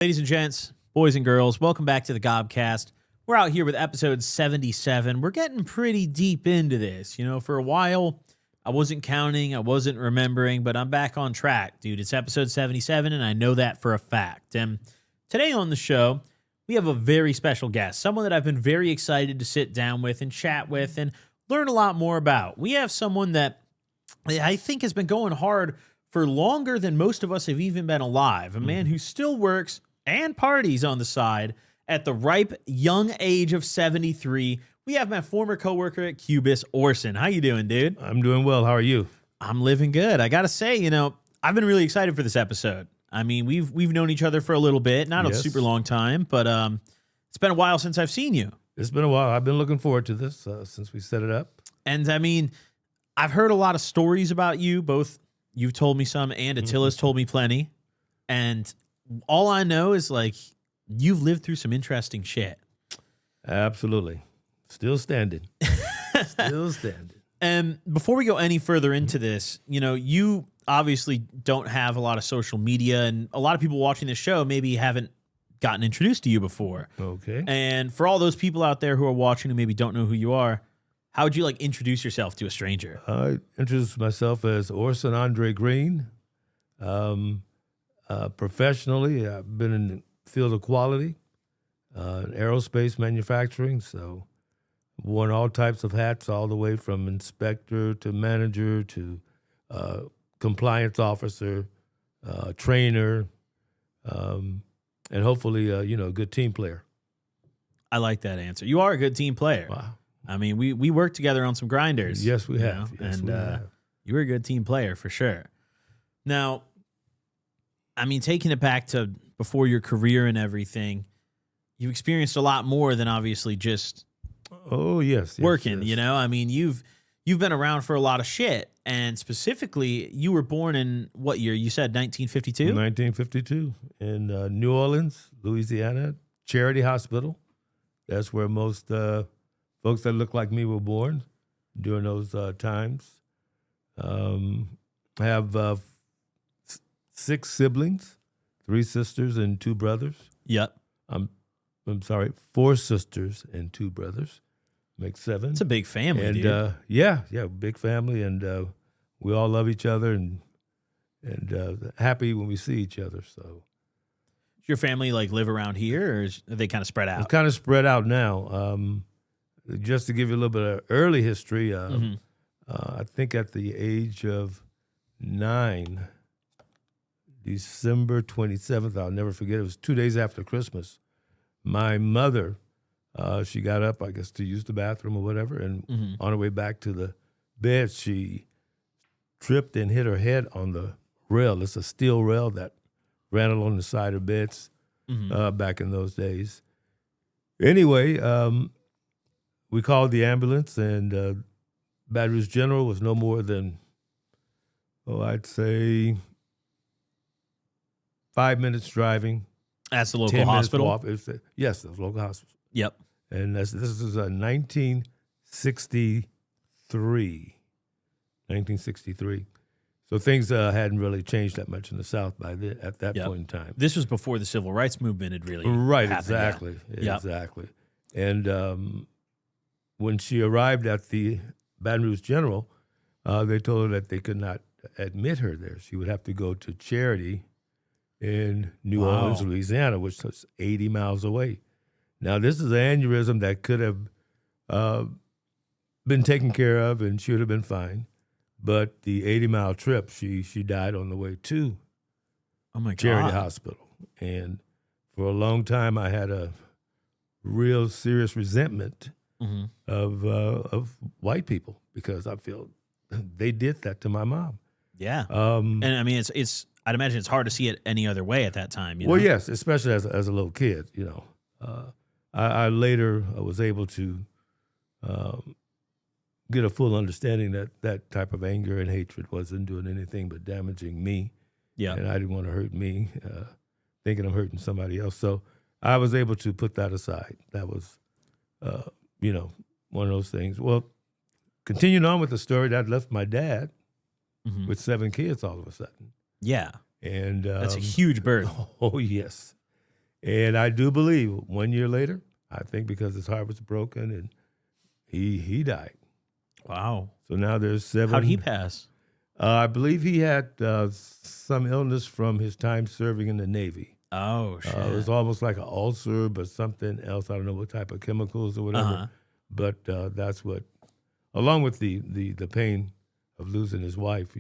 Ladies and gents, boys and girls, welcome back to the Gobcast. We're out here with episode 77. We're getting pretty deep into this. You know, for a while, I wasn't counting, I wasn't remembering, but I'm back on track, dude. It's episode 77, and I know that for a fact. And today on the show, we have a very special guest, someone that I've been very excited to sit down with and chat with and learn a lot more about. We have someone that I think has been going hard for longer than most of us have even been alive. A man who still works and parties on the side at the ripe young age of 73. We have my former coworker at Cubis, Orson. How you doing, dude? I'm doing well. How are you? I'm living good. I got to say, you know, I've been really excited for this episode. I mean, we've known each other for a little bit, not a super long time, but it's been a while since I've seen you. It's been a while. I've been looking forward to this since we set it up. And I mean, I've heard a lot of stories about you, both you've told me some and Attila's told me plenty. And all I know is, like, you've lived through some interesting shit. Absolutely. Still standing. Still standing. And before we go any further into this, you know, you obviously don't have a lot of social media, and a lot of people watching this show maybe haven't gotten introduced to you before. Okay. And for all those people out there who are watching who maybe don't know who you are, how would you, like, introduce yourself to a stranger? I introduced myself as Orson Andre Green. Professionally, I've been in the field of quality, aerospace manufacturing, so worn all types of hats, all the way from inspector to manager to compliance officer, trainer, and hopefully, a good team player. I like that answer. You are a good team player. Wow. I mean, we worked together on some grinders. Yes, we have. Yes, and we have. You were a good team player for sure. Now, I mean, taking it back to before your career and everything, you've experienced a lot more than obviously just working. Yes. You know, I mean, you've been around for a lot of shit, and specifically, you were born in what year? You said 1952. 1952 in New Orleans, Louisiana, Charity Hospital. That's where most folks that look like me were born during those times. I have 6 siblings, 3 sisters and 2 brothers. Yep. I'm sorry, 4 sisters and 2 brothers. Makes 7. It's a big family, and, dude. Yeah, big family, and we all love each other and happy when we see each other. So, does your family, like, live around here, or are they kind of spread out? It's kind of spread out now. Just to give you a little bit of early history, I think at the age of 9, December 27th, I'll never forget, it was 2 days after Christmas, my mother, she got up, I guess, to use the bathroom or whatever, and on her way back to the bed, she tripped and hit her head on the rail. It's a steel rail that ran along the side of beds back in those days. Anyway, we called the ambulance, and Baton Rouge General was no more than, I'd say 5 minutes driving. That's the local hospital? Yes, the local hospital. Yep. And this is 1963. So things hadn't really changed that much in the South at that point in time. This was before the Civil Rights Movement had really happened. Exactly. Yeah. Exactly. And when she arrived at the Baton Rouge General, they told her that they could not admit her there. She would have to go to Charity in New Orleans, Louisiana, which was 80 miles away. Now, this is an aneurysm that could have been taken care of and she would have been fine. But the 80-mile trip, she died on the way to Charity Hospital. And for a long time, I had a real serious resentment of white people because I feel they did that to my mom. Yeah. And I mean, it's I'd imagine it's hard to see it any other way at that time. You know? Well, yes, especially as a little kid, you know. I later was able to get a full understanding that that type of anger and hatred wasn't doing anything but damaging me. Yeah. And I didn't want to hurt me, thinking I'm hurting somebody else. So I was able to put that aside. That was, one of those things. Well, continuing on with the story, that left my dad with 7 kids all of a sudden. Yeah. And that's a huge burden. Oh, yes. And I do believe 1 year later, I think because his heart was broken and he died. Wow. So now there's 7. How'd he pass? I believe he had some illness from his time serving in the Navy. Oh, shit. It was almost like an ulcer, but something else. I don't know what type of chemicals or whatever. Uh-huh. But that's what, along with the pain of losing his wife,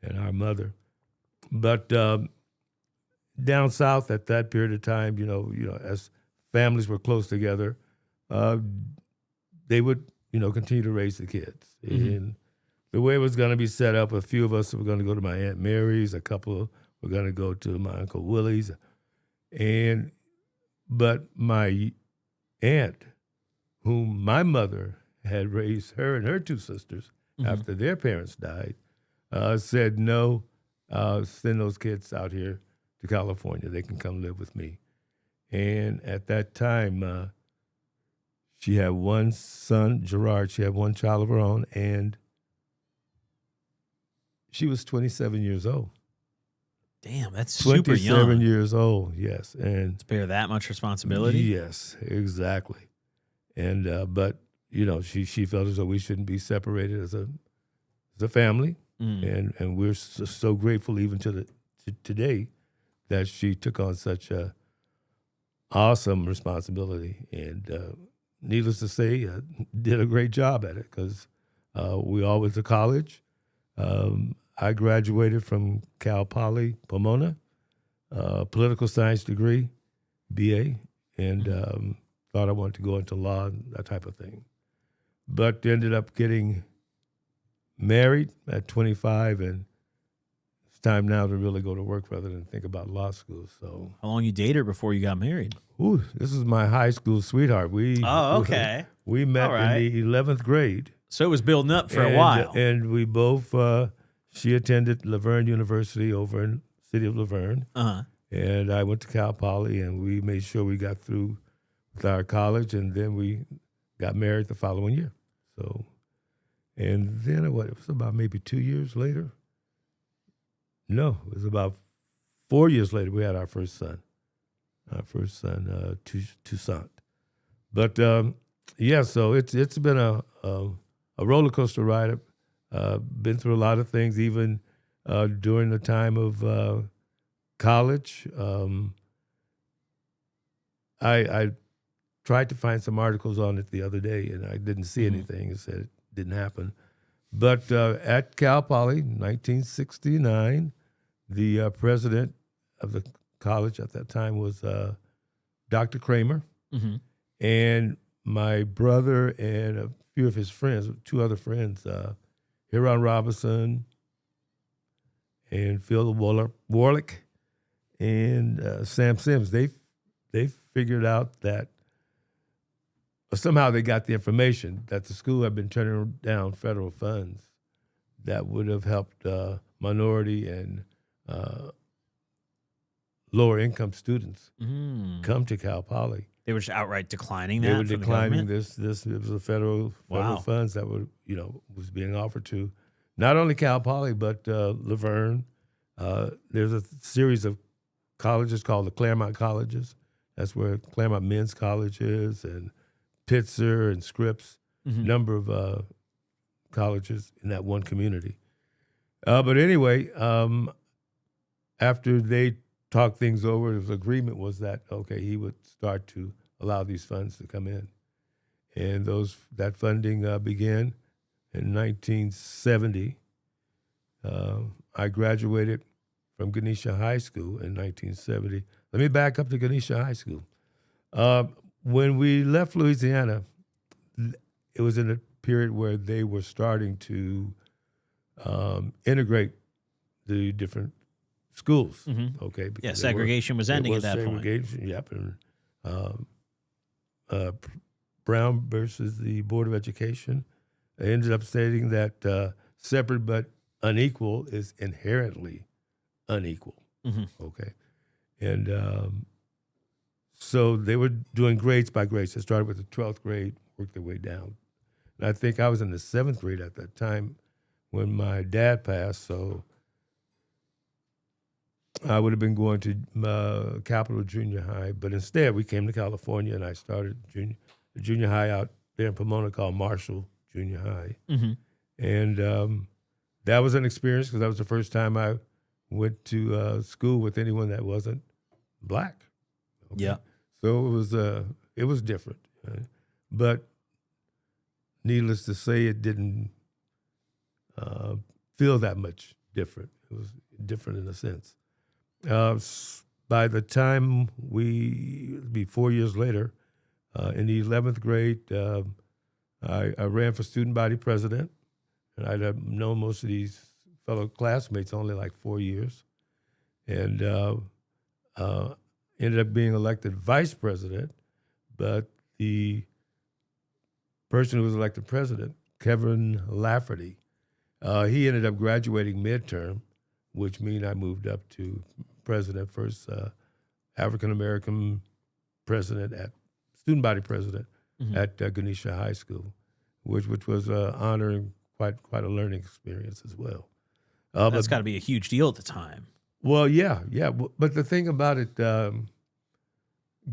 and our mother. But down south at that period of time, as families were close together, they would, continue to raise the kids. Mm-hmm. And the way it was going to be set up, a few of us were going to go to my Aunt Mary's, a couple were going to go to my Uncle Willie's. But my aunt, whom my mother had raised her and her 2 sisters after their parents died, said, no, send those kids out here to California. They can come live with me. And at that time, she had one son, Gerard. She had one child of her own, and she was 27 years old. Damn, that's super young. 27 years old, yes. And to bear that much responsibility? Yes, exactly. And but she felt as though we shouldn't be separated as a family, and we're so grateful even to today that she took on such a awesome responsibility, and needless to say, did a great job at it because we all went to college. I graduated from Cal Poly Pomona, political science degree, BA, and thought I wanted to go into law and that type of thing. But ended up getting married at 25, and it's time now to really go to work rather than think about law school. So, how long you dated her before you got married? Ooh, this is my high school sweetheart. We okay. We met in the 11th grade. So it was building up for a while. And we both, she attended Laverne University over in the city of Laverne. Uh-huh. And I went to Cal Poly, and we made sure we got through with our college, and then we got married the following year. So, and then it was about maybe 2 years later. No, it was about 4 years later we had our first son. Toussaint. But yeah, so it's been a roller coaster ride. Been through a lot of things, even during the time of college. I tried to find some articles on it the other day, and I didn't see anything. It said it didn't happen. But at Cal Poly, 1969, the president of the college at that time was Dr. Kramer. Mm-hmm. And my brother and a few of his friends, 2 other friends, Huron Robinson and Phil Warlick and Sam Sims, they figured out that somehow they got the information that the school had been turning down federal funds that would have helped minority and lower income students come to Cal Poly. They were just outright declining that. They were from declining the this. It was the federal Wow. funds that were was being offered to not only Cal Poly but Laverne. There's a series of colleges called the Claremont Colleges. That's where Claremont Men's College is, and Pitzer and Scripps. Number of colleges in that one community. But anyway, after they talked things over, the agreement was that, okay, he would start to allow these funds to come in. And that funding began in 1970. I graduated from Ganesha High School in 1970. Let me back up to Ganesha High School. When we left Louisiana, it was in a period where they were starting to integrate the different schools. Okay, Yeah, segregation was ending at that point. Segregation, yep. And Brown versus the Board of Education ended up stating that separate but unequal is inherently unequal. Okay, and so they were doing grades by grades. They started with the 12th grade, worked their way down. And I think I was in the 7th grade at that time when my dad passed. So I would have been going to Capital Junior High, but instead we came to California, and I started junior high out there in Pomona called Marshall Junior High. Mm-hmm. And that was an experience because that was the first time I went to school with anyone that wasn't black. Okay? Yeah. So it was different, but needless to say, it didn't feel that much different. It was different in a sense. By the time be 4 years later, in the 11th grade, I ran for student body president, and I'd have known most of these fellow classmates only like 4 years, and ended up being elected vice president. But the person who was elected president, Kevin Lafferty, he ended up graduating midterm, which means I moved up to president, first African-American president student body president at Ganesha High School, which was an honor and quite a learning experience as well. That's got to be a huge deal at the time. Well, yeah. But the thing about it,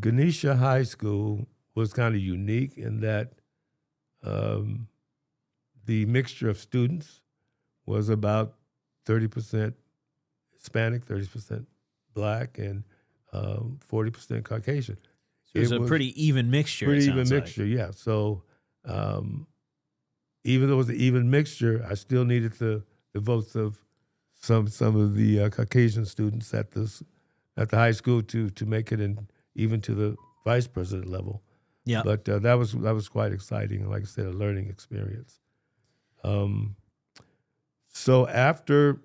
Ganesha High School was kind of unique in that the mixture of students was about 30% Hispanic, 30% Black, and 40% Caucasian. So it was a pretty even mixture. Pretty even mixture, yeah. So even though it was an even mixture, I still needed the votes of some of the Caucasian students at the high school to make it even to the vice president level. Yeah. But that was quite exciting, and like I said, a learning experience. So after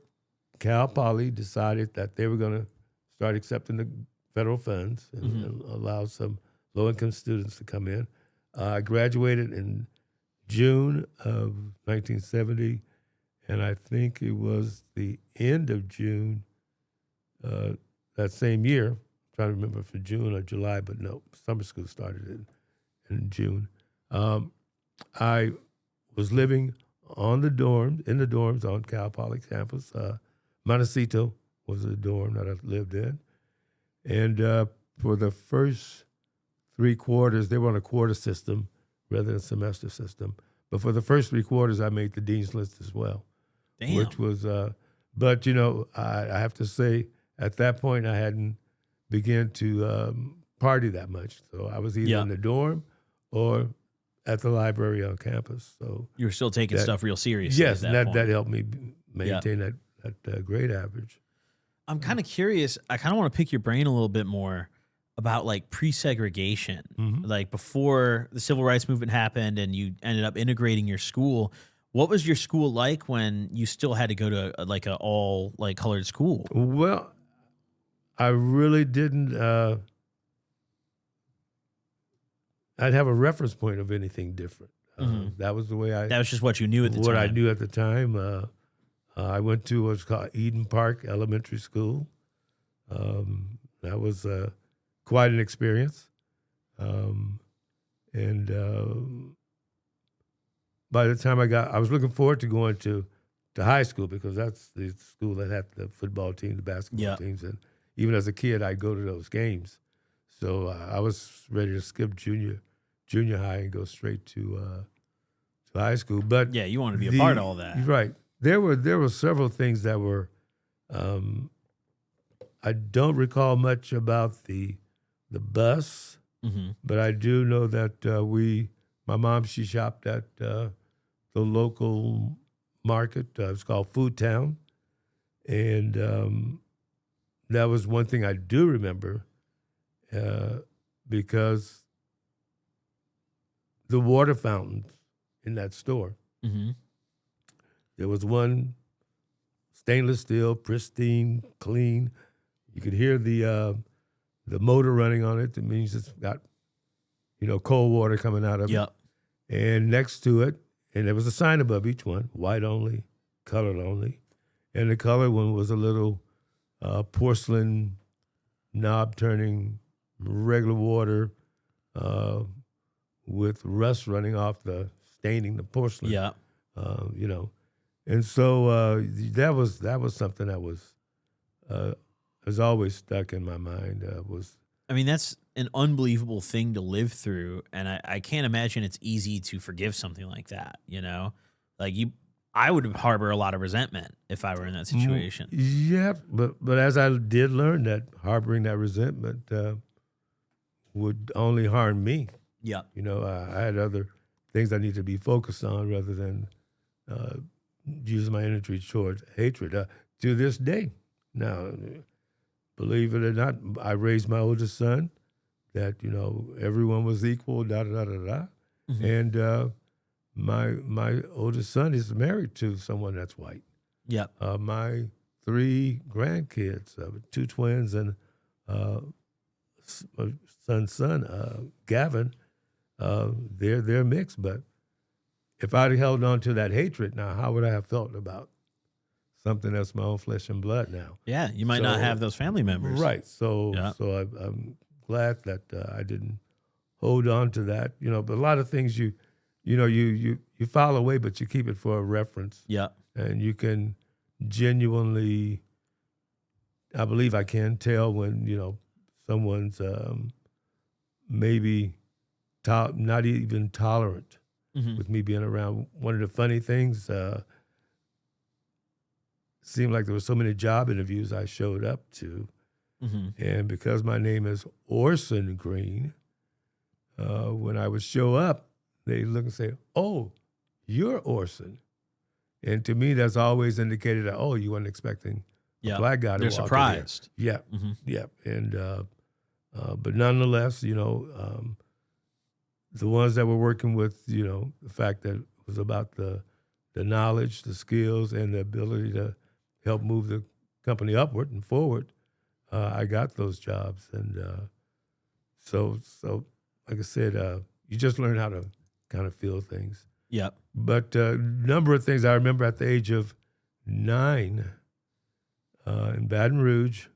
Cal Poly decided that they were going to start accepting the federal funds and allow some low-income students to come in, I graduated in June of 1970, and I think it was the end of June that same year. I'm trying to remember if it was June or July, but no, summer school started in June. I was living in the dorms on Cal Poly campus. Montecito was a dorm that I lived in. And for the first 3 quarters, they were on a quarter system rather than a semester system. But for the first 3 quarters, I made the dean's list as well. Damn. Which was, but I have to say, at that point, I hadn't begun to party that much. So I was either in the dorm or at the library on campus. So you were still taking stuff real seriously. Yes, at that helped me maintain that grade average. I'm kind of curious. I kind of want to pick your brain a little bit more about like pre-segregation, like before the civil rights movement happened and you ended up integrating your school. What was your school like when you still had to go to like a all like colored school? Well, I really didn't. I'd have a reference point of anything different. That was the way That was just what you knew at the time. What I knew at the time. I went to what's called Eden Park Elementary School. That was quite an experience. And by the time I was looking forward to going to high school because that's the school that had the football team, the basketball teams, and even as a kid, I'd go to those games. So I was ready to skip junior high and go straight to high school. But yeah, you want to be a part of all that, right? There were several things that were. I don't recall much about the bus, but I do know that my mom, she shopped at the local market. It's called Food Town, and that was one thing I do remember because the water fountains in that store. There was one stainless steel, pristine, clean. You could hear the motor running on it. That means it's got, cold water coming out of it. And next to it, and there was a sign above each one, white only, colored only. And the colored one was a little porcelain knob turning regular water with rust running off staining the porcelain. And so that was something that was has always stuck in my mind. I mean, that's an unbelievable thing to live through, and I can't imagine it's easy to forgive something like that. Like I would harbor a lot of resentment if I were in that situation. Yeah, but as I did learn that harboring that resentment would only harm me. Yeah. I had other things I need to be focused on rather than using my energy towards hatred. To this day, now, believe it or not, I raised my oldest son that, everyone was equal, da-da-da-da-da. Mm-hmm. And my oldest son is married to someone that's white. Yep. My 3 grandkids, 2 twins and my son's son, Gavin, they're mixed. But if I'd held on to that hatred, now how would I have felt about something that's my own flesh and blood now? Yeah, you might not have those family members. Right. So Yeah. I'm glad that I didn't hold on to that. But a lot of things you file away, but you keep it for a reference. Yeah. And you can genuinely, I believe I can tell when, someone's maybe not even tolerant Mm-hmm. with me being around. One of the funny things, seemed like there were so many job interviews I showed up to. Mm-hmm. And because my name is Orson Green, when I would show up, they look and say, "Oh, you're Orson." And to me, that's always indicated that, oh, you weren't expecting a black guy to They're walk in surprised. here. Yeah, Mm-hmm. yeah. And but nonetheless, the ones that were working with, the fact that it was about the knowledge, the skills, and the ability to help move the company upward and forward, I got those jobs. And so like I said, you just learn how to kind of feel things. Yep. But a number of things I remember at the age of 9 in Baton Rouge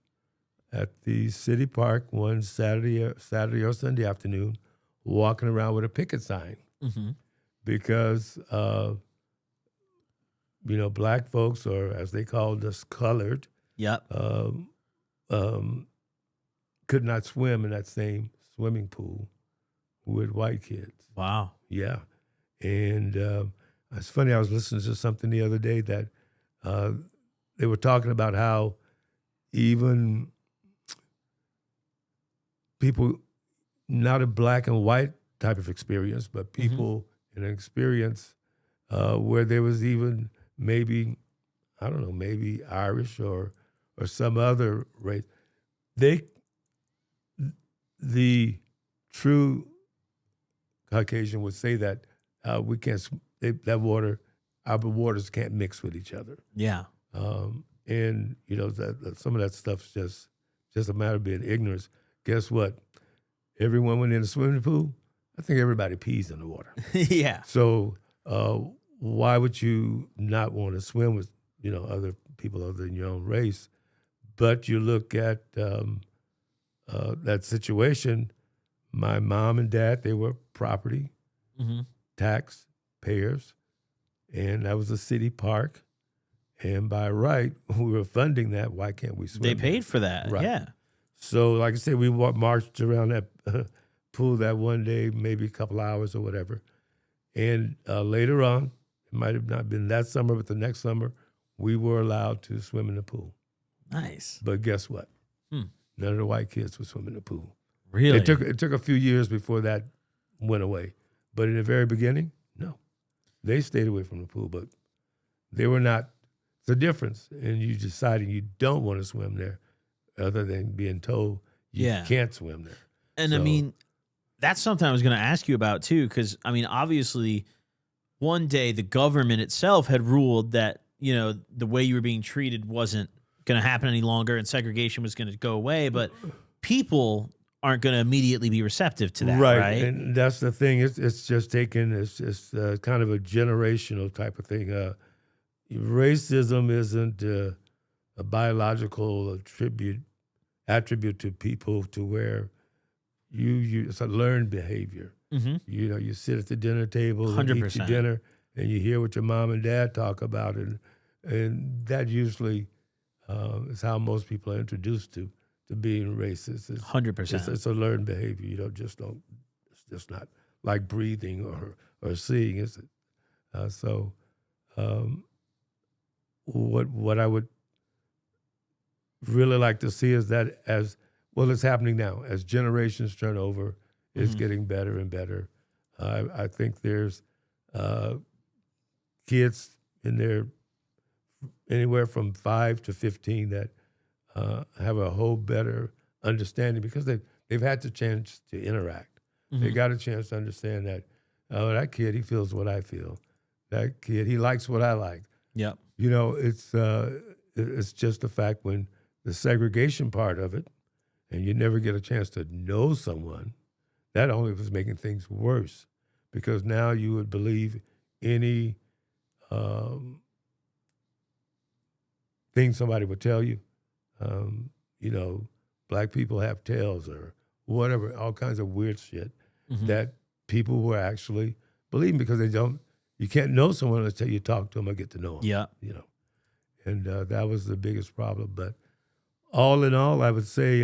at the city park one Saturday or Sunday afternoon, walking around with a picket sign Mm-hmm. because, black folks, or as they called us, colored, Yep. could not swim in that same swimming pool with white kids. Wow. Yeah. And it's funny, I was listening to something the other day that they were talking about how even people, not a black and white type of experience, but people in an experience where there was even maybe, I don't know, maybe Irish or some other race, the true Caucasian would say that we can't, our waters can't mix with each other. Yeah. And that some of that stuff's just a matter of being ignorant. Guess what? Everyone went in the swimming pool. I think everybody pees in the water. Yeah. So why would you not want to swim with other people other than your own race? But you look at that situation. My mom and dad, they were property tax payers, and that was a city park. And by right, we were funding that. Why can't we swim? They paid for that. Right. Yeah. So, like I said, we marched around that pool that one day, maybe a couple hours or whatever. And later on, it might have not been that summer, but the next summer, we were allowed to swim in the pool. Nice. But guess what? None of the white kids would swim in the pool. Really? It took a few years before that went away. But in the very beginning, no. They stayed away from the pool, but they were not. It's a difference in you deciding you don't want to swim there other than being told you can't swim there. And I mean, that's something I was going to ask you about too, because I mean, obviously, one day the government itself had ruled that, the way you were being treated wasn't going to happen any longer and segregation was going to go away, but people aren't going to immediately be receptive to that, right? And that's the thing. It's just taken, it's kind of a generational type of thing. Racism isn't a biological attribute to people to where it's a learned behavior. Mm-hmm. You sit at the dinner table and 100%. eat your dinner, and you hear what your mom and dad talk about, and that usually It's how most people are introduced to being racist. 100%. It's a learned behavior. You don't just don't. It's just not like breathing or seeing. Is it? So, what I would really like to see is that as well, it's happening now. As generations turn over, it's getting better and better. I think there's kids in there anywhere from 5 to 15 that have a whole better understanding because they've had the chance to interact. They got a chance to understand that, oh, that kid, he feels what I feel. That kid, he likes what I like. Yep. You know, it's just the fact when the segregation part of it, and you never get a chance to know someone, that only was making things worse because now you would believe any thing somebody would tell you. You know, black people have tails or whatever, all kinds of weird shit that people were actually believing because you can't know someone until you talk to them or get to know them. Yeah. You know, and that was the biggest problem. But all in all, I would say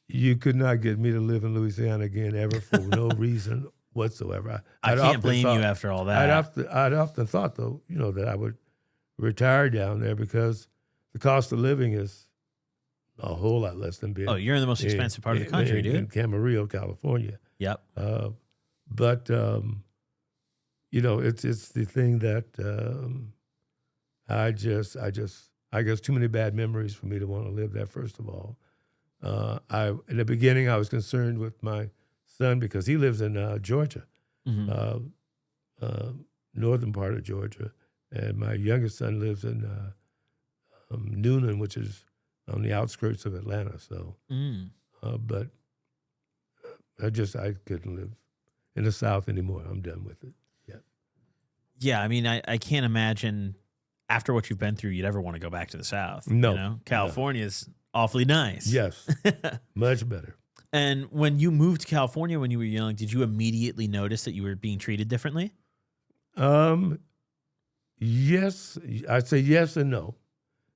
you could not get me to live in Louisiana again ever for no reason whatsoever. I can't blame you after all that. I'd often thought, though, you know, that I would retire down there because the cost of living is a whole lot less than being. Oh, you're in the most expensive part of the country, dude. In Camarillo, California. Yep. But you know, it's the thing that I guess too many bad memories for me to want to live there. First of all, in the beginning I was concerned with my son because he lives in Georgia, northern part of Georgia, and my youngest son lives in Noonan, which is on the outskirts of Atlanta. So, but I couldn't live in the South anymore. I'm done with it. Yeah. Yeah, I mean, I can't imagine after what you've been through, you'd ever want to go back to the South. No. You know? California's awfully nice. Yes. Much better. And when you moved to California when you were young, did you immediately notice that you were being treated differently? Yes. I'd say yes and no.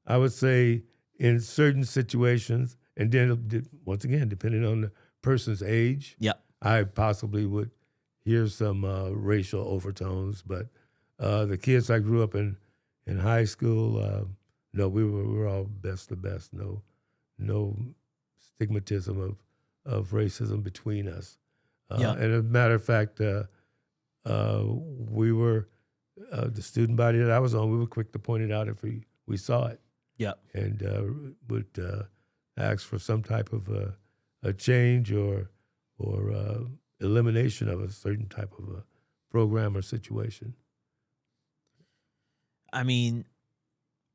I would say in certain situations, and then once again, depending on the person's age, I possibly would hear some racial overtones. But the kids I grew up in high school, no, we were all best of best. No stigmatism of racism between us. And as a matter of fact, we were the student body that I was on. We were quick to point it out if we saw it. Yep. And would ask for some type of a change or elimination of a certain type of a program or situation. I mean,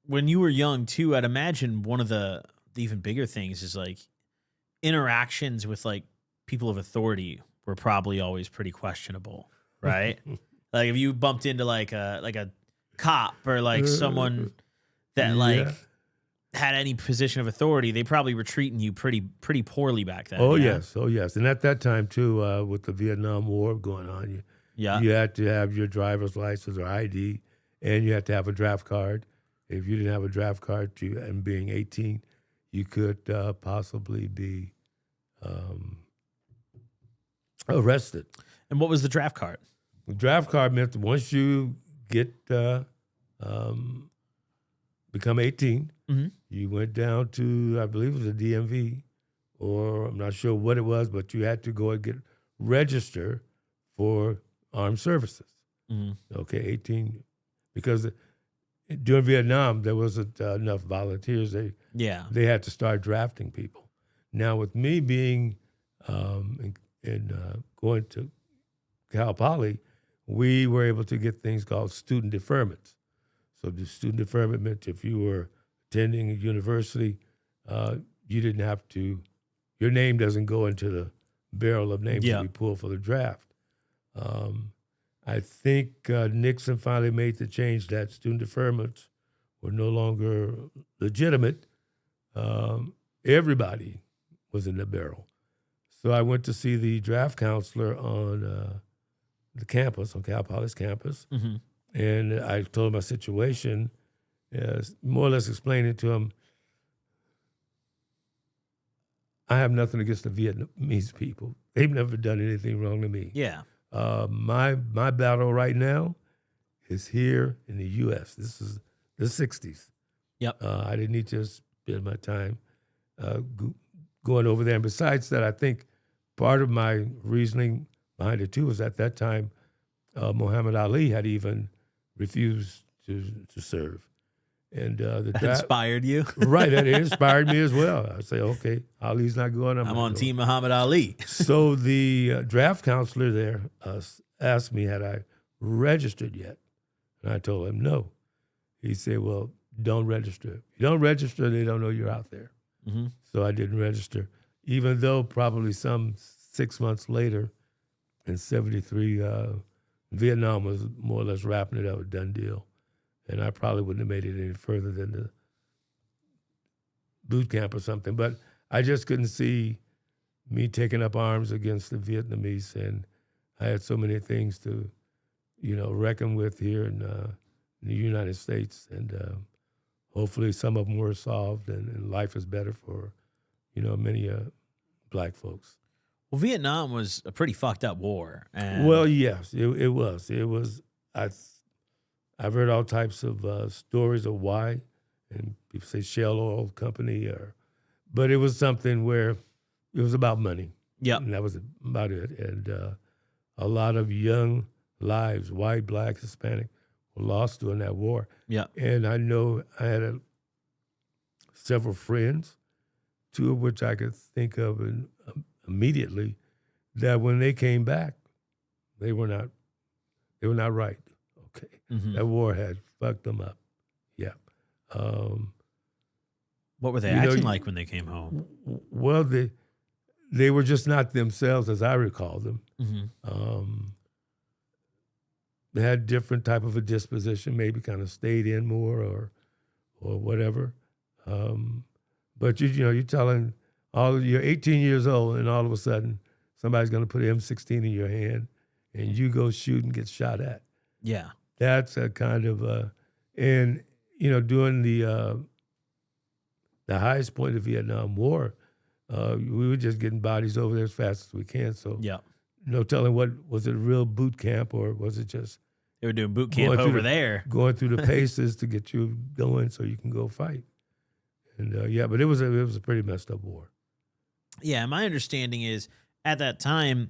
when you were young too, I'd imagine one of the even bigger things is like interactions with like people of authority were probably always pretty questionable, right? Like if you bumped into like a cop or like someone that like had any position of authority, they probably were treating you pretty poorly back then. Oh yes. And at that time too, with the Vietnam War going on, you had to have your driver's license or ID, and you had to have a draft card. If you didn't have a draft card and being 18, you could possibly be arrested. And what was the draft card? The draft card meant that once you get become 18, you went down to, I believe it was a DMV, or I'm not sure what it was, but you had to go and get registered for armed services. Okay, 18, because during Vietnam there wasn't enough volunteers. They had to start drafting people. Now with me being going to Cal Poly, we were able to get things called student deferments. So the student deferment meant if you were attending a university, you didn't have to, your name doesn't go into the barrel of names that we pull for the draft. I think Nixon finally made the change that student deferments were no longer legitimate. Everybody was in the barrel. So I went to see the draft counselor on the campus, on Cal Poly's campus, and I told him my situation, more or less explaining to him, I have nothing against the Vietnamese people. They've never done anything wrong to me. Yeah. My battle right now is here in the U.S. This is the 60s. Yep. I didn't need to spend my time going over there. And besides that, I think part of my reasoning behind it, too, was at that time, Muhammad Ali had even refused to serve. And That inspired you? Right, that inspired me as well. I say, okay, Ali's not going. I'm on Team Muhammad Ali. So the draft counselor there asked me, had I registered yet? And I told him no. He said, well, don't register. If you don't register, they don't know you're out there. Mm-hmm. So I didn't register, even though probably some 6 months later in 73, Vietnam was more or less wrapping it up, a done deal. And I probably wouldn't have made it any further than the boot camp or something. But I just couldn't see me taking up arms against the Vietnamese. And I had so many things to, reckon with here in the United States. And hopefully some of them were solved and life is better for, many black folks. Well, Vietnam was a pretty fucked up war. And Well, yes, it was. It was. I've heard all types of stories of why, and people say Shell Oil Company, but it was something where it was about money. Yeah, and that was about it. And a lot of young lives, white, black, Hispanic, were lost during that war. Yeah, and I know I had several friends, two of which I could think of immediately, that when they came back, they were not right. Okay. Mm-hmm. That war had fucked them up. Yeah. What were they acting like when they came home? Well, they were just not themselves, as I recall them. Mm-hmm. They had different type of a disposition, maybe kind of stayed in more or whatever. But you're telling you're 18 years old, and all of a sudden somebody's going to put an M16 in your hand, and you go shoot and get shot at. Yeah. That's a kind of and during the highest point of the Vietnam War, we were just getting bodies over there as fast as we can. So yeah, no telling was it a real boot camp or was it just they were doing boot camp over there, going through the paces to get you going so you can go fight. And but it was a pretty messed up war. Yeah, my understanding is at that time,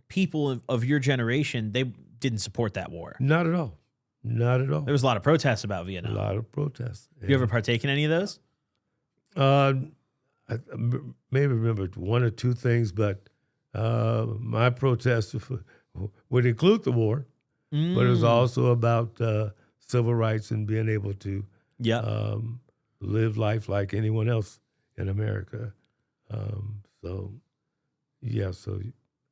people of your generation, they didn't support that war. Not at all. Not at all. There was a lot of protests about Vietnam. A lot of protests. You ever partake in any of those? I maybe remember one or two things, but my protests would include the war, but it was also about civil rights and being able to live life like anyone else in America. So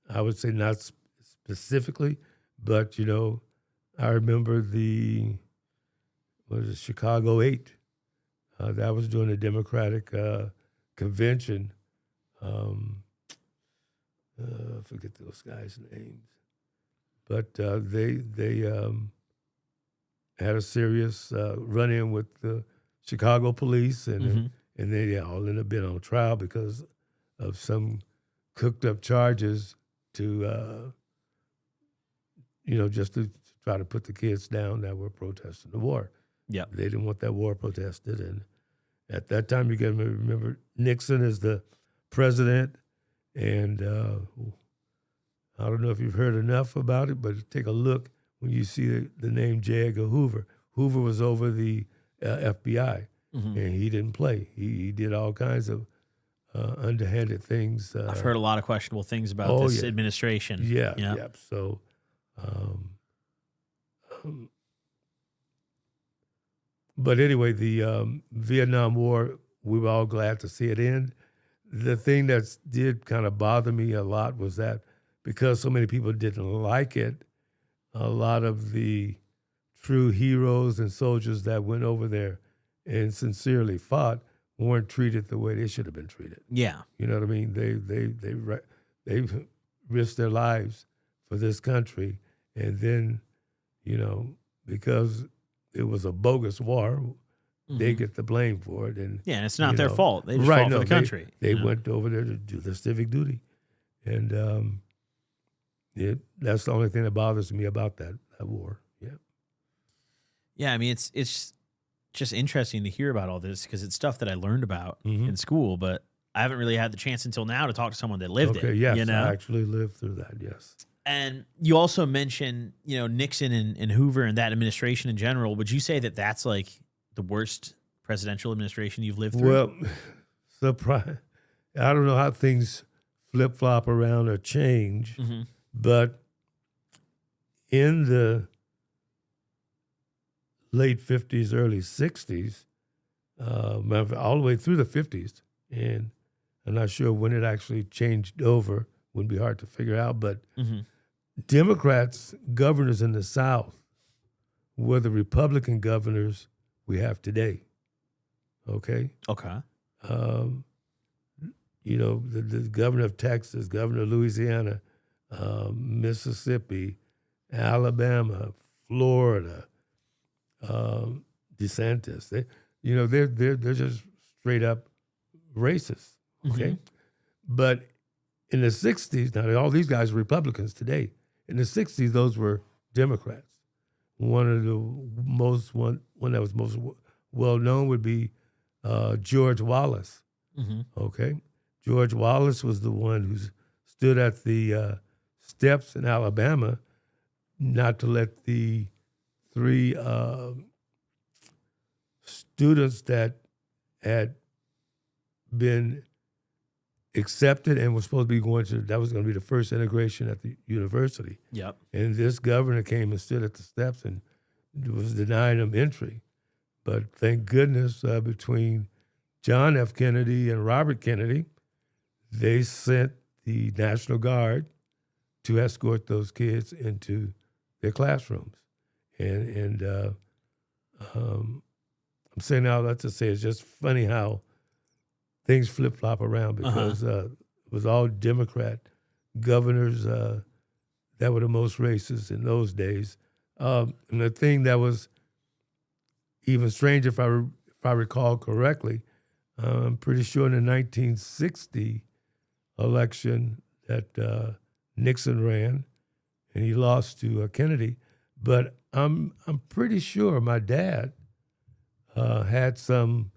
I would say not specifically, but, I remember Chicago 8. That was during the Democratic convention. I forget those guys' names. But they had a serious run-in with the Chicago police, and they all ended up being on trial because of some cooked-up charges to, just to try to put the kids down that were protesting the war. Yeah, they didn't want that war protested, and at that time, you got to remember Nixon is the president, and I don't know if you've heard enough about it, but take a look when you see the name J. Edgar Hoover. Hoover was over the FBI, and he didn't play. He did all kinds of underhanded things. I've heard a lot of questionable things about this administration. Yeah. So, but anyway, the Vietnam War, we were all glad to see it end. The thing that did kind of bother me a lot was that because so many people didn't like it, a lot of the true heroes and soldiers that went over there and sincerely fought weren't treated the way they should have been treated. Yeah. You know what I mean? They risked their lives for this country, and then, because it was a bogus war. They Mhm. get the blame for it, and Yeah, and it's not you their know, fault. They just right? fought for No, the country. they you know? went over there to do their civic duty, and that's the only thing that bothers me about that war. Yeah. Yeah, I mean, it's just interesting to hear about all this because it's stuff that I learned about Mm-hmm. in school, but I haven't really had the chance until now to talk to someone that lived Okay. it. Yes, You know? I actually lived through that. Yes. And you also mentioned, Nixon and Hoover and that administration in general. Would you say that that's like the worst presidential administration you've lived through? Well, surprise. I don't know how things flip flop around or change, Mm-hmm. but in the late 50s, early 60s, all the way through the 50s, and I'm not sure when it actually changed over. Would be hard to figure out, but Mm-hmm. Democrats, governors in the South, were the Republican governors we have today. Okay? Okay. The governor of Texas, governor of Louisiana, Mississippi, Alabama, Florida, DeSantis. They're just straight up racist. Okay? Mhm. But in the 60s, now all these guys are Republicans today. In the 60s, those were Democrats. One that was most well known would be George Wallace. Mm-hmm. Okay, George Wallace was the one who stood at the steps in Alabama not to let the three students that had been accepted and was supposed to be that was going to be the first integration at the university. Yep. And this governor came and stood at the steps and was denying them entry. But thank goodness between John F. Kennedy and Robert Kennedy, they sent the National Guard to escort those kids into their classrooms. And I'm saying all that to say it's just funny how things flip-flop around because it was all Democrat governors that were the most racist in those days. And the thing that was even stranger, if I recall correctly, I'm pretty sure in the 1960 election that Nixon ran, and he lost to Kennedy. But I'm pretty sure my dad had some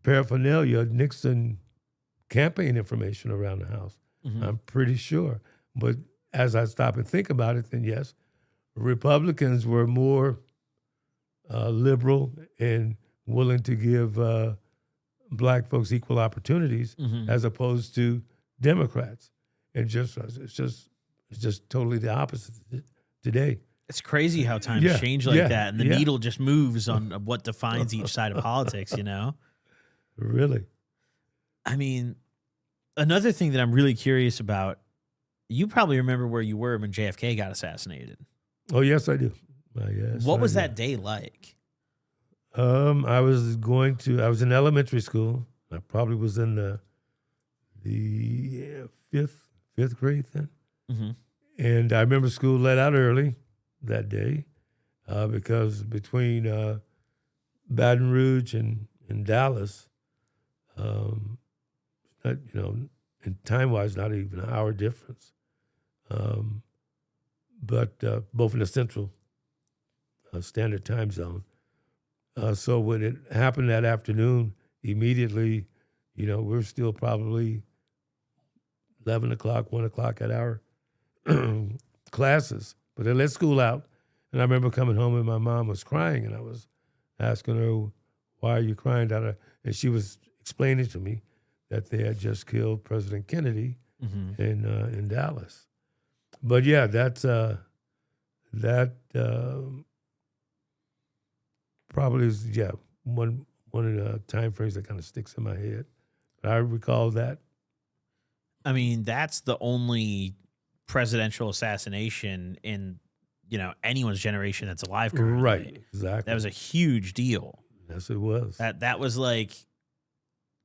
paraphernalia, Nixon campaign information around the house. Mm-hmm. I'm pretty sure. But as I stop and think about it, then yes, Republicans were more liberal and willing to give black folks equal opportunities Mm-hmm. as opposed to Democrats. And it's just totally the opposite today. It's crazy how times Yeah, change like yeah, that, and the yeah. needle just moves on what defines each side of politics. Really? I mean, another thing that I'm really curious about, you probably remember where you were when JFK got assassinated. Oh, yes, I do. Yes, What was I that day like? I was in elementary school. I probably was in the fifth grade then. Mm-hmm. And I remember school let out early that day because between Baton Rouge and Dallas, and time-wise, not even an hour difference. But both in the Central Standard Time Zone. So when it happened that afternoon, immediately, we're still probably 11 o'clock, 1 o'clock at our classes. But they let school out. And I remember coming home and my mom was crying, and I was asking her, why are you crying? And she was explaining to me that they had just killed President Kennedy Mm-hmm. in Dallas. But yeah, that probably is one of the time frames that kind of sticks in my head. But I recall that. I mean, that's the only presidential assassination in anyone's generation that's alive currently. Right, exactly. That was a huge deal. Yes, it was. That was like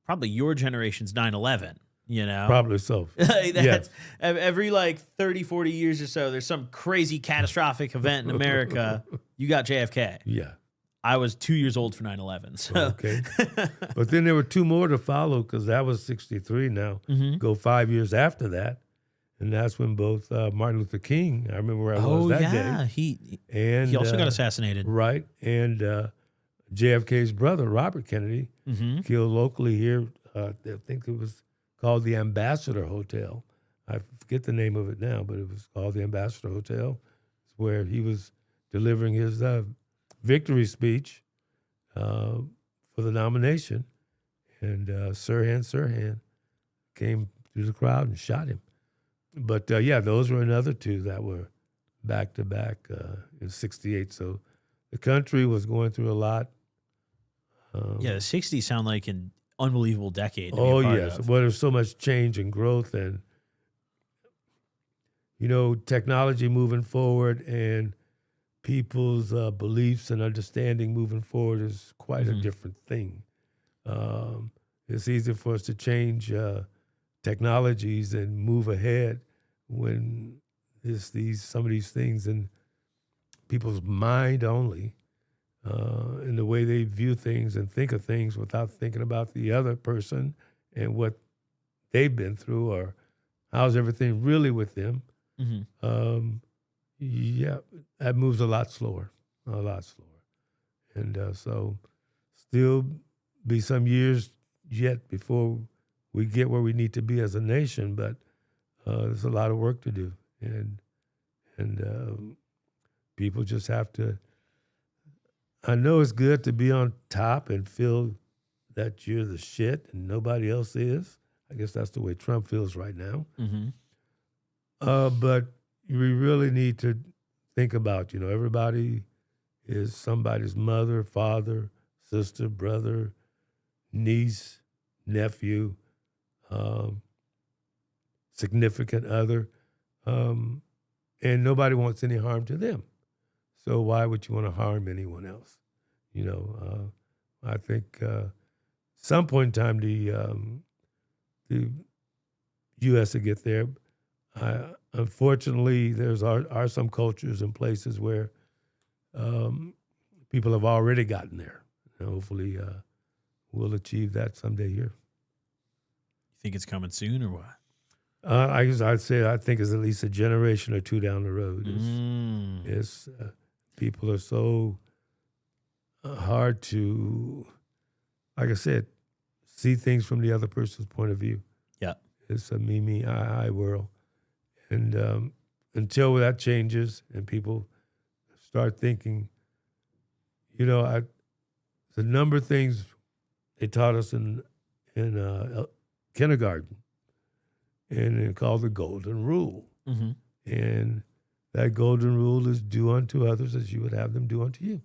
probably your generation's 9/11. You know, Probably so. that's every like 30, 40 years or so, there's some crazy catastrophic event in America. You got JFK. Yeah. I was 2 years old for 9/11. So. Okay. But then there were two more to follow because that was 63 now. Go 5 years after that. And that's when both Martin Luther King, I remember where I was that day. He also got assassinated. Right. And JFK's brother, Robert Kennedy, killed locally here. I think it was called the Ambassador Hotel. I forget the name of it now, but it was called the Ambassador Hotel. It's where he was delivering his victory speech for the nomination. And Sirhan came through the crowd and shot him. But, those were another two that were back-to-back in 68. So the country was going through a lot. The 60s sound like an unbelievable decade. Oh, yes. Well, there's so much change and growth and, technology moving forward and people's beliefs and understanding moving forward is quite a different thing. It's easy for us to change technologies and move ahead when there's some of these things in people's mind only. In the way they view things and think of things without thinking about the other person and what they've been through or how's everything really with them. That moves a lot slower. And so still be some years yet before we get where we need to be as a nation, but there's a lot of work to do. And people just have to, I know it's good to be on top and feel that you're the shit and nobody else is. I guess that's the way Trump feels right now. But we really need to think about, everybody is somebody's mother, father, sister, brother, niece, nephew, significant other, and nobody wants any harm to them. So why would you want to harm anyone else? I think some point in time the U.S. will get there. Unfortunately, there are some cultures and places where people have already gotten there. And hopefully, we'll achieve that someday here. You think it's coming soon or what? I'd say I think it's at least a generation or two down the road. It's people are so hard to, like I said, see things from the other person's point of view. Yeah. It's a me, I world. And until that changes and people start thinking, the number of things they taught us in kindergarten, and it's called the Golden Rule. And that Golden Rule is do unto others as you would have them do unto you.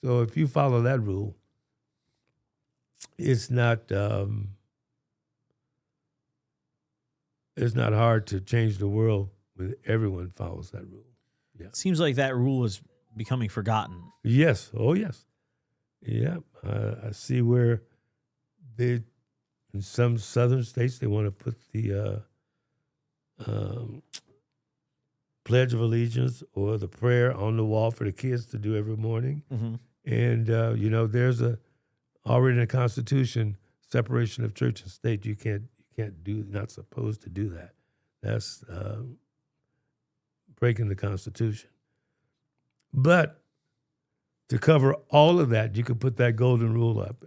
So if you follow that rule, it's not hard to change the world when everyone follows that rule. Yeah. It seems like that rule is becoming forgotten. Yes. Oh, yes. Yeah. I see where in some southern states, they want to put the Pledge of Allegiance or the prayer on the wall for the kids to do every morning. And, there's already in the Constitution, separation of church and state. You can't not supposed to do that. That's breaking the Constitution. But to cover all of that, you could put that golden rule up.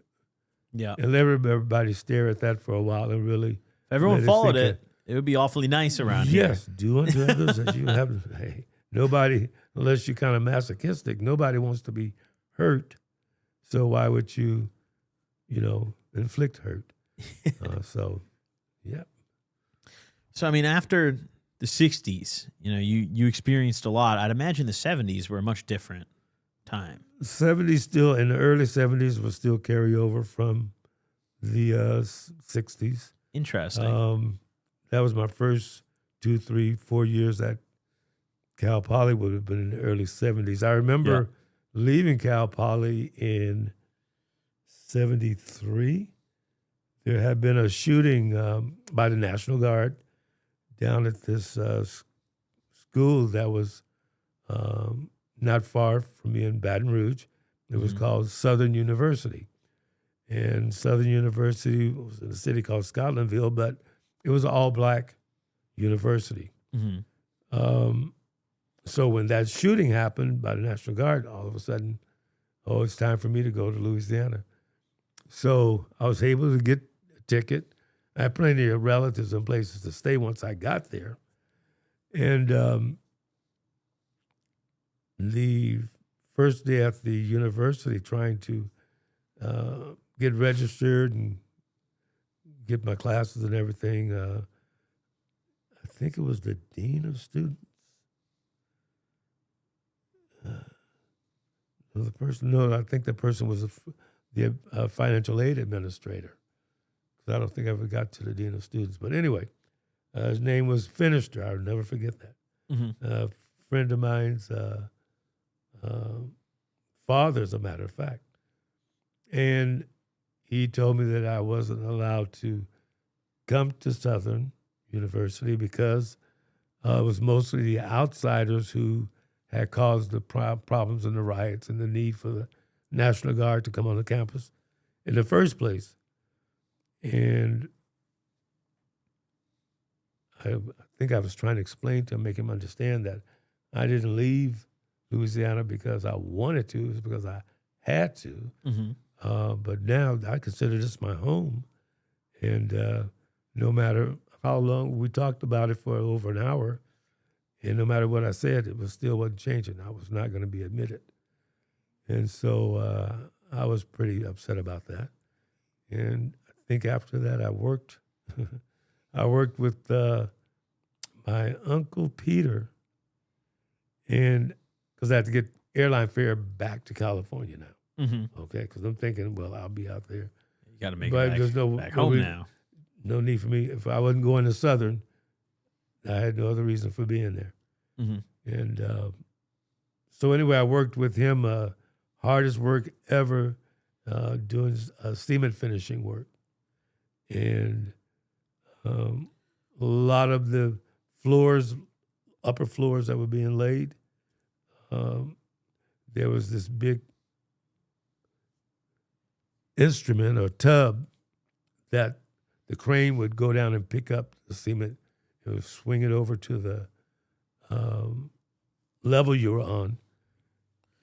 Yeah. And let everybody stare at that for a while and really. If everyone followed it, it would be awfully nice around here. Yes, do unto others as you have. Hey, nobody, unless you're kind of masochistic, nobody wants to be hurt. So why would you, inflict hurt? Yeah. So, I mean, after the 60s, you experienced a lot. I'd imagine the 70s were a much different time. 70s still, in the early 70s was still carryover from the 60s. Interesting. That was my first 2, 3, 4 years at Cal Poly, would have been in the early 70s. I remember leaving Cal Poly in 73. there had been a shooting by the National Guard down at this school that was not far from me in Baton Rouge. It was called Southern University. And Southern University was in a city called Scotlandville, but it was an all-black university. So when that shooting happened by the National Guard, all of a sudden, it's time for me to go to Louisiana. So I was able to get a ticket. I had plenty of relatives and places to stay once I got there. And the first day at the university, trying to get registered and get my classes and everything, I think it was the dean of students. I think the person was the financial aid administrator. I don't think I ever got to the dean of students. But anyway, his name was Finister. I'll never forget that. A friend of mine's father, as a matter of fact. And he told me that I wasn't allowed to come to Southern University because it was mostly the outsiders who had caused the problems and the riots and the need for the National Guard to come on the campus in the first place. And I think I was trying to explain to him, make him understand that I didn't leave Louisiana because I wanted to. It was because I had to. But now I consider this my home. And no matter how long, we talked about it for over an hour, and no matter what I said, it wasn't changing. I was not going to be admitted. And so I was pretty upset about that. And I think after that I worked with my Uncle Peter, and because I had to get airline fare back to California now. Okay, because I'm thinking, well, I'll be out there. You got to make it back home now. No need for me. If I wasn't going to Southern, I had no other reason for being there. And so anyway, I worked with him, hardest work ever, doing cement finishing work. And a lot of the floors, upper floors that were being laid, there was this big instrument or tub that the crane would go down and pick up the cement. It would swing it over to the level you were on.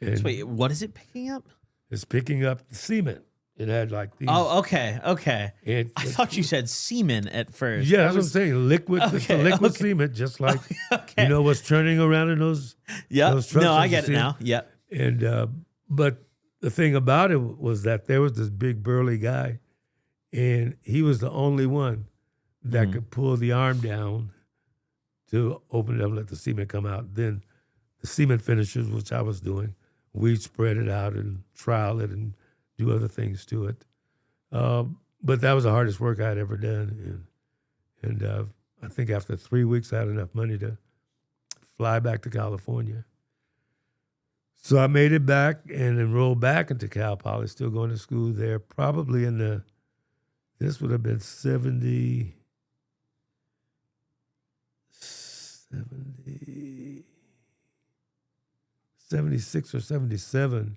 And so wait, what is it picking up? It's picking up the cement. It had like these. Oh, okay. And I thought you said semen at first. Yeah, that's what I'm saying. Liquid, it's the liquid cement, just like you know what's turning around in those. Those trucks. No, I get it now. Yep. And but the thing about it was that there was this big burly guy, and he was the only one that could pull the arm down to open it up and let the cement come out. Then the cement finishers, which I was doing, we'd spread it out and trowel it and do other things to it. But that was the hardest work I had ever done. And I think after 3 weeks, I had enough money to fly back to California. So I made it back and enrolled back into Cal Poly, still going to school there, probably this would have been 76 or 77.